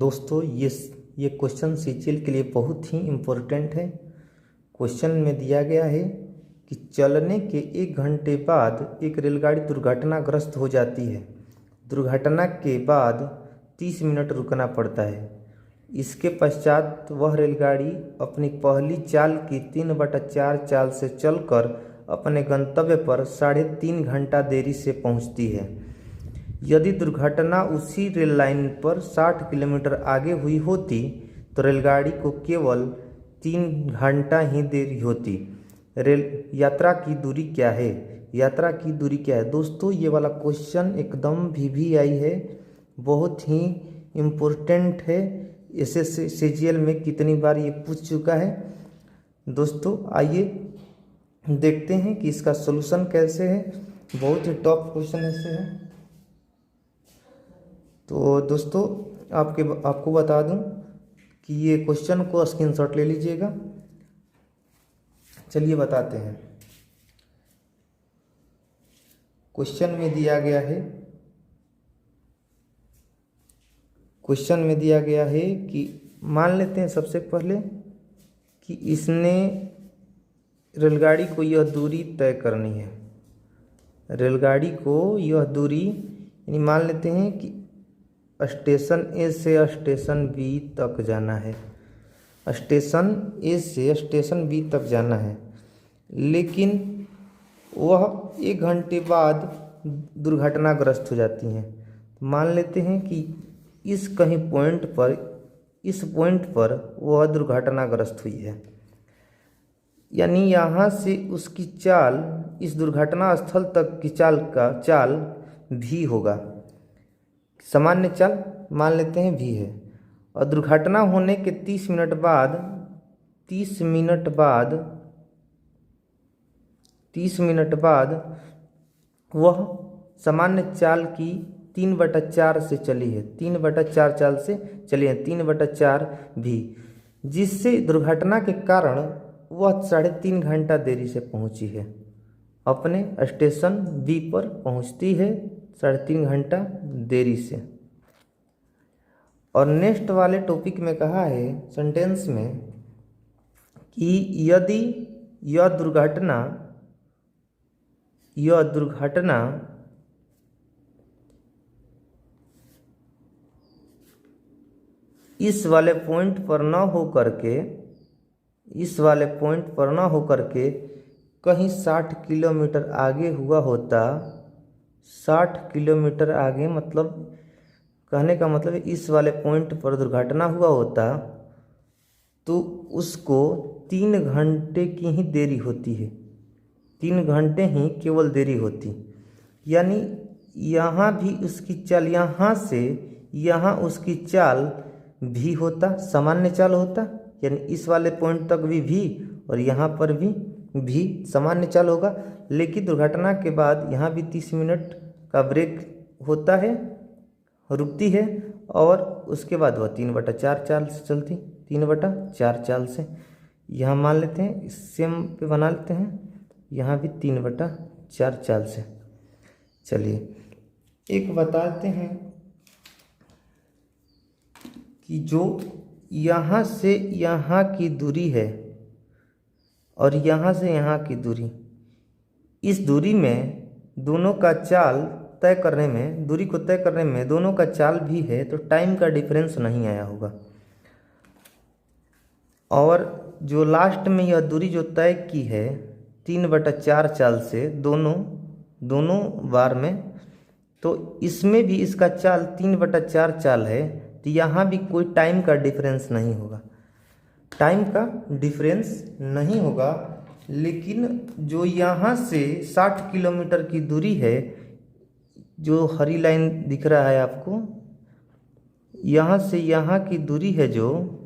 दोस्तों ये question CGL के लिए बहुत ही इम्पोर्टेंट है। क्वेश्चन में दिया गया है कि चलने के 1 घंटे बाद एक रेलगाड़ी दुर्घटनाग्रस्त हो जाती है। दुर्घटना के बाद 30 मिनट रुकना पड़ता है। इसके पश्चात वह रेलगाड़ी अपनी पहली चाल की 3/4 चाल से चलकर अपने गंतव्य पर 3.5 घंटा देरी से पहुंचती है। यदि दुर्घटना उसी रेल लाइन पर 60 किलोमीटर आगे हुई होती तो रेलगाड़ी को केवल 3 घंटा ही देरी होती। रेल यात्रा की दूरी क्या है? यात्रा की दूरी क्या है? दोस्तों ये वाला क्वेश्चन एकदम VVI है, बहुत ही इम्पोर्टेंट है। एसएससी सीजीएल में कितनी बार ये पूछ चुका है। दोस्तों आइए देखते हैं कि इसका सॉल्यूशन कैसे है। बहुत ही टॉप क्वेश्चन ऐसे है। तो दोस्तों आपको बता दूं कि ये क्वेश्चन को स्क्रीनशॉट ले लीजिएगा। चलिए बताते हैं। क्वेश्चन में दिया गया है कि मान लेते हैं सबसे पहले कि इसने रेलगाड़ी को यह दूरी तय करनी है। रेलगाड़ी को यह दूरी यानी मान लेते हैं कि स्टेशन ए से स्टेशन बी तक जाना है। स्टेशन ए से स्टेशन बी तक जाना है, लेकिन वह 1 घंटे बाद दुर्घटनाग्रस्त हो जाती हैं। मान लेते हैं कि इस पॉइंट पर वह दुर्घटनाग्रस्त हुई है। यानी यहाँ से उसकी चाल इस दुर्घटना स्थल तक की चाल भी होगा। सामान्य चाल मान लेते हैं भी है, और दुर्घटना होने के 30 मिनट बाद वह सामान्य चाल की 3/4 से चली है। 3/4 चाल से चली है, 3/4 भी, जिससे दुर्घटना के कारण वह 3.5 घंटा देरी से पहुंची है। अपने स्टेशन बी पर पहुंचती है 3.5 घंटा देरी से। और नेक्स्ट वाले टॉपिक में कहा है सेंटेंस में कि यदि यह दुर्घटना इस वाले पॉइंट पर न होकर के कहीं 60 किलोमीटर आगे हुआ होता। 60 किलोमीटर आगे मतलब कहने का मतलब इस वाले पॉइंट पर दुर्घटना हुआ होता तो उसको 3 घंटे की ही देरी होती है। 3 घंटे ही केवल देरी होती। यानी यहाँ भी उसकी चाल, यहाँ से यहाँ उसकी चाल भी होता, सामान्य चाल होता। यानी इस वाले पॉइंट तक भी और यहाँ पर भी सामान्य चाल होगा। लेकिन दुर्घटना के बाद यहाँ भी 30 मिनट का ब्रेक होता है, रुकती है, और उसके बाद वह 3/4 चाल से चलती। 3/4 चाल से यहाँ मान लेते हैं, सेम पे बना लेते हैं, यहाँ भी 3/4 चाल से। चलिए एक बताते हैं कि जो यहाँ से यहाँ की दूरी है और यहाँ से यहाँ की दूरी, इस दूरी में दोनों का चाल तय करने में, दूरी को तय करने में दोनों का चाल भी है, तो टाइम का डिफरेंस नहीं आया होगा। और जो लास्ट में यह दूरी जो तय की है 3/4 चाल से दोनों बार में, तो इसमें भी इसका चाल 3/4 चाल है, तो यहाँ भी कोई टाइम का डिफरेंस नहीं होगा। टाइम का डिफरेंस नहीं होगा। लेकिन जो यहाँ से 60 किलोमीटर की दूरी है, जो हरी लाइन दिख रहा है आपको, यहाँ से यहाँ की दूरी है, जो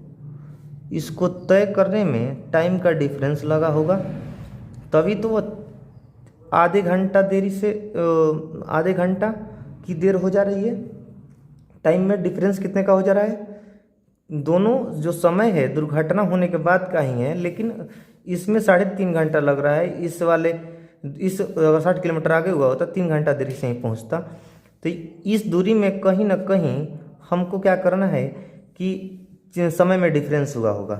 इसको तय करने में टाइम का डिफरेंस लगा होगा। तभी तो वो आधे घंटा की देर हो जा रही है। टाइम में डिफरेंस कितने का हो जा रहा है? दोनों जो समय है दुर्घटना होने के बाद का ही है, लेकिन इसमें 3.5 घंटा लग रहा है। इस अगर 60 किलोमीटर आगे हुआ होता 3 घंटा देरी से ही पहुंचता। तो इस दूरी में कहीं ना कहीं हमको क्या करना है कि समय में डिफरेंस हुआ होगा।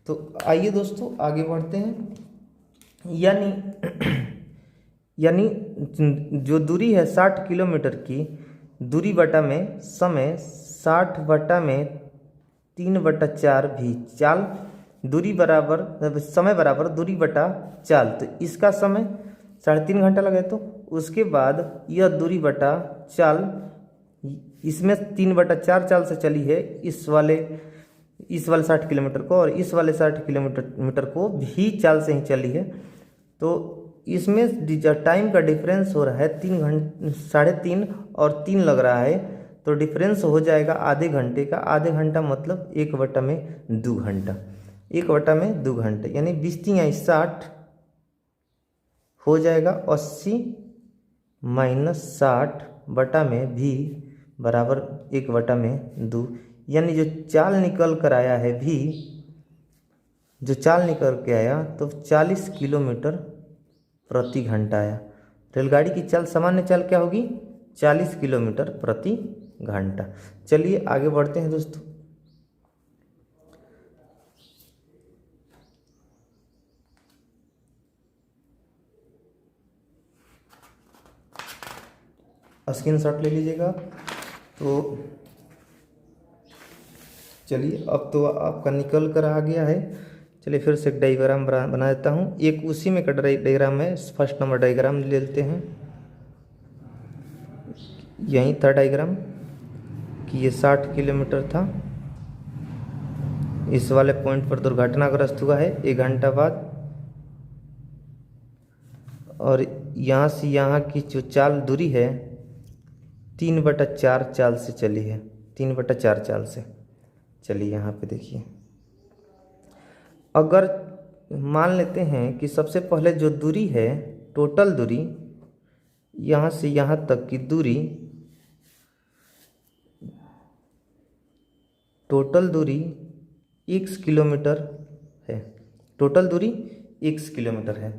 तो आइए दोस्तों आगे बढ़ते हैं। यानी जो दूरी है 60 किलोमीटर की, दूरी बटा में समय 60 बटा में 3/4 भी, चाल दूरी बराबर समय बराबर दूरी बटा चाल। तो इसका समय 3.5 घंटा लगे, तो उसके बाद यह दूरी बटा चाल, इसमें 3/4 चाल से चली है इस वाले 60 किलोमीटर को, और इस वाले 60 किलोमीटर को भी चाल से ही चली है। तो इसमें टाइम का डिफरेंस हो रहा है 3 घंटे, 3.5 और 3 लग रहा है, तो डिफरेंस हो जाएगा आधे घंटे का। आधे घंटा मतलब 1/2 घंटा, 1/2 घंटे, यानी 20×3=60 हो जाएगा 80 - 60 बटा में भी बराबर 1/2। यानी जो चाल निकल कर आया है भी, जो चाल निकल के आया तो 40 किलोमीटर प्रति घंटा आया। रेलगाड़ी की चाल, सामान्य चाल क्या होगी? 40 किलोमीटर प्रति घंटा। चलिए आगे बढ़ते हैं दोस्तों। स्क्रीनशॉट ले लीजिएगा। तो चलिए अब तो आपका निकल कर आ गया है। चलिए फिर से एक डायग्राम बना देता हूँ। एक उसी में का डायग्राम है, फर्स्ट नंबर डायग्राम ले लेते हैं। यही था डायग्राम कि ये 60 किलोमीटर था, इस वाले पॉइंट पर दुर्घटनाग्रस्त हुआ है 1 घंटा बाद, और यहाँ से यहाँ की जो चाल दूरी है 3/4 चाल से चली है, 3/4 चाल से चलिए। यहाँ पे देखिए, अगर मान लेते हैं कि सबसे पहले जो दूरी है, टोटल दूरी यहाँ से यहाँ तक की दूरी, टोटल दूरी x किलोमीटर है, टोटल दूरी x किलोमीटर है।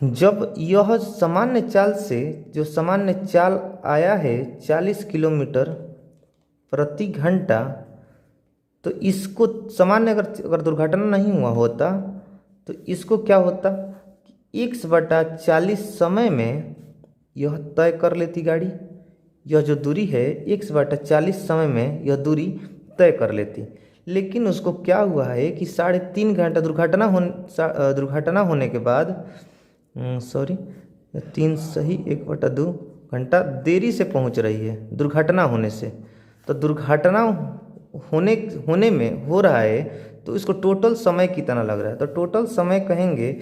जब यह सामान्य चाल से, जो सामान्य चाल आया है 40 किलोमीटर प्रति घंटा, तो इसको सामान्य अगर दुर्घटना नहीं हुआ होता तो इसको क्या होता, x/40 समय में यह तय कर लेती गाड़ी। यह जो दूरी है x/40 समय में यह दूरी तय कर लेती। लेकिन उसको क्या हुआ है कि 3.5 घंटा दुर्घटना होने के बाद, सॉरी 3 सही 1/2 घंटा देरी से पहुंच रही है दुर्घटना होने से। तो दुर्घटना होने में हो रहा है, तो इसको टोटल समय कितना लग रहा है, तो टोटल समय कहेंगे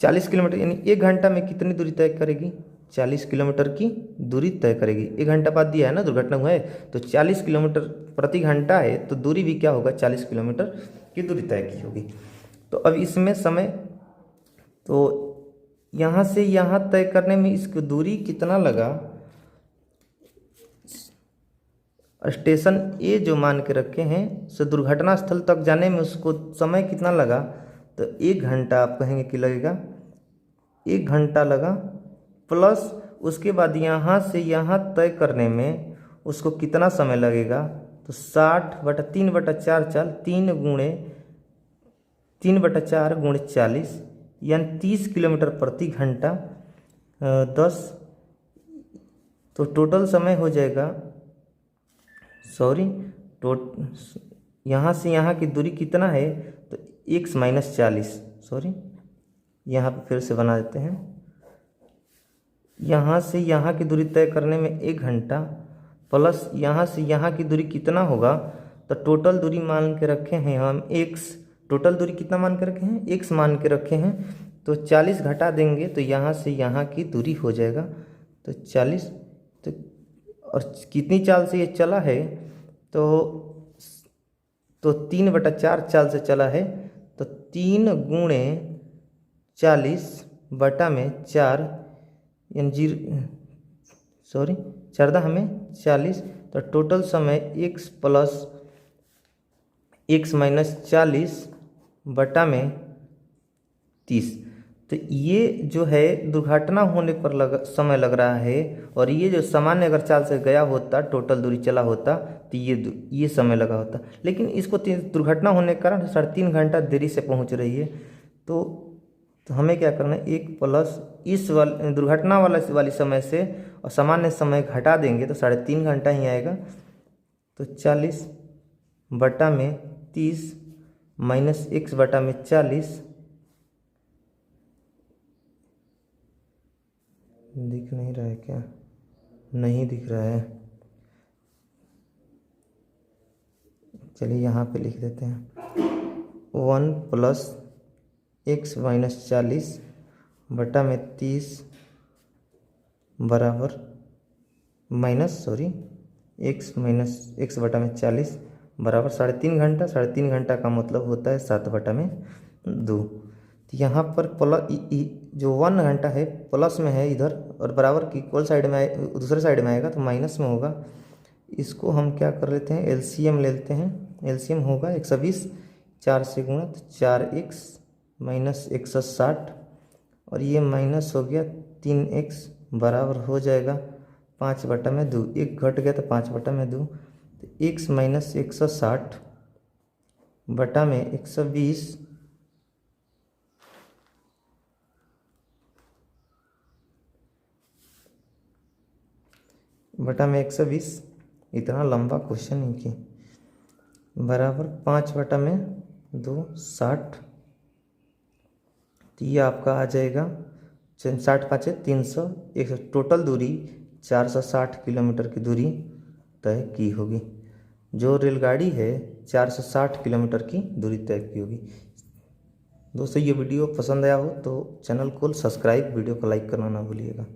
40 किलोमीटर, यानी 1 घंटा में कितनी दूरी तय करेगी, 40 किलोमीटर की दूरी तय करेगी। 1 घंटा बाद दिया है ना, दुर्घटना हुआ है, तो 40 किलोमीटर प्रति घंटा है, तो दूरी भी क्या होगा, 40 किलोमीटर की दूरी तय की होगी। तो अब इसमें समय, तो यहाँ से यहाँ तय करने में इसकी दूरी कितना लगा, स्टेशन ए जो मान के रखे हैं से दुर्घटना स्थल तक जाने में उसको समय कितना लगा, तो 1 घंटा आप कहेंगे कि लगेगा, 1 घंटा लगा, प्लस उसके बाद यहाँ से यहाँ तय करने में उसको कितना समय लगेगा, तो 60/3/4 चाल, 3/4 × 40 यानी 30 किलोमीटर प्रति घंटा 10। तो टोटल समय हो जाएगा, सॉरी यहाँ से यहाँ की दूरी कितना है, तो x - 40, सॉरी यहाँ पे फिर से बना देते हैं। यहाँ से यहाँ की दूरी तय करने में 1 घंटा, प्लस यहाँ से यहाँ की दूरी कितना होगा, तो टोटल दूरी मान के रखे हैं हम x, टोटल दूरी कितना मान के रखे हैं, x मान के रखे हैं, तो 40 घटा देंगे तो यहाँ से यहाँ की दूरी हो जाएगा, तो 40। तो और कितनी चाल से ये चला है, तो 3/4 चाल से चला है, तो 3 × 40 बटा में 4, यानी 4 हमें 40, तो टोटल समय x + x - 40 बटा में 30। तो ये जो है दुर्घटना होने पर समय लग रहा है, और ये जो सामान्य अगर चाल से गया होता, टोटल दूरी चला होता, तो ये समय लगा होता। लेकिन इसको दुर्घटना होने के कारण 3.5 घंटा देरी से पहुंच रही है। तो हमें क्या करना है, 1 प्लस इस दुर्घटना वाली समय से और सामान्य समय घटा देंगे तो 3.5 घंटा ही आएगा। तो 40/30 माइनस x/40 दिख नहीं रहा है क्या? नहीं दिख रहा है। चलिए यहाँ पे लिख देते हैं 1 प्लस x-40/30 बराबर x-40 बराबर 3.5 घंटा। 3.5 घंटा का मतलब होता है 7/2। तो यहाँ पर जो 1 घंटा है प्लस में है इधर, और बराबर की इक्वल साइड में दूसरे साइड में आएगा तो माइनस में होगा। इसको हम क्या कर लेते हैं, एलसीएम ले लेते हैं। एलसीएम होगा 120, 4 से गुणा तो 4x माइनस 160, और ये माइनस हो गया 3x बराबर हो जाएगा 5/2। 1 घट गया तो 5/2। तो x माइनस 160/120 120, इतना लंबा क्वेश्चन इनकी, बराबर 5/2 60। तो ये आपका आ जाएगा 60×5 = 300। टोटल दूरी 460 किलोमीटर की दूरी तय की होगी। जो रेलगाड़ी है 460 किलोमीटर की दूरी तय की होगी। दोस्तों ये वीडियो पसंद आया हो तो चैनल को सब्सक्राइब, वीडियो को लाइक करना ना भूलिएगा।